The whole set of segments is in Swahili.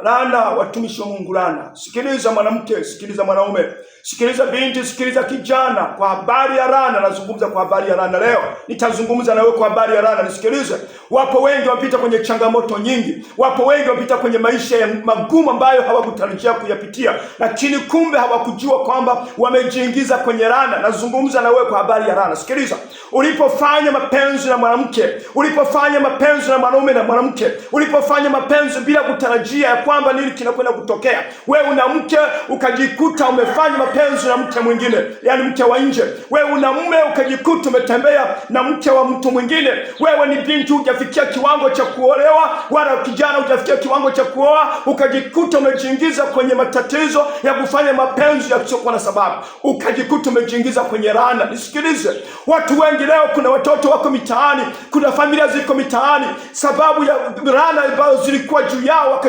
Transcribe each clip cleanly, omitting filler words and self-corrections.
Laana watumishi wa Mungu, laana. Sikiliza mwanamke, sikiliza mwanaume, sikiliza binti, sikiliza kijana. Kwa habari ya laana, nazungumza kwa habari ya laana leo. Nitazungumza na wewe kwa habari ya laana. Nisikilize. Wapo wengi wapita kwenye changamoto nyingi. Wapo wengi wapita kwenye maisha ya magumu ambayo hawakutarajia kuyapitia, lakini kumbe hawakujua kwamba wamejiingiza kwenye laana. Nazungumza na wewe kwa habari ya laana. Sikiliza. Ulipofanya mapenzi na mwanamke, ulipofanya mapenzi na mwanaume na mwanamke, ulipofanya mapenzi bila kutarajia ya kwamba nini kinakwenda kutokea, wewe una mke ukajikuta umefanya mapenzi na mke mwingine, yani mke wa nje. Wewe una mume ukajikuta umetembea na mke wa mtu mwingine. Wewe ni binti hujafikia kiwango cha kuolewa, wala kijana hujafikia kiwango cha kuoa, ukajikuta umejiingiza kwenye matatizo ya kufanya mapenzi yasiyokuwa na sababu, ukajikuta umejiingiza kwenye laana. Nisikilize. Watu wengi leo, kuna watoto wako mitaani, kuna familia ziko mitaani, sababu ya laana ambazo zilikuwa juu yao,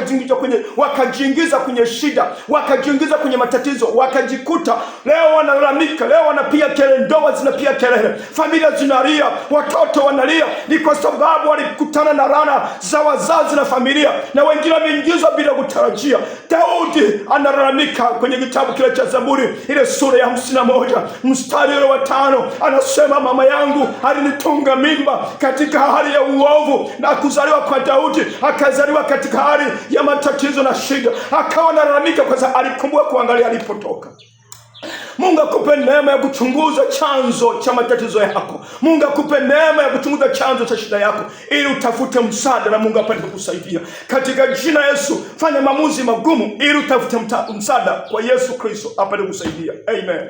wakajiingiza kwenye shida, wakajiingiza kwenye matatizo, wakajikuta leo wanalalamika, leo wanapiga kelele, ndoa zinapiga kelele, familia zinalia, watoto wanalia. Ni kwa sababu walikutana na laana za wazazi na familia, na wengine wameingizwa bila kutarajia. Daudi analalamika kwenye kitabu kile cha Zaburi, ile sura ya 51 mstari ule wa 5, anasema mama yangu alinitunga mimba katika hali ya uovu, na kuzaliwa kwa Daudi akazaliwa katika hali ya matatizo na shida. Akawa analalamika kwa sababu alikumbuka kuangalia alipotoka. Mungu akupe neema ya kuchunguza chanzo cha matatizo yako. Mungu akupe neema ya kuchunguza chanzo cha shida yako, ili utafute msaada na Mungu apate kukusaidia. Katika jina Yesu, fanya maamuzi magumu ili utafute msaada kwa Yesu Kristo apate kukusaidia. Amen.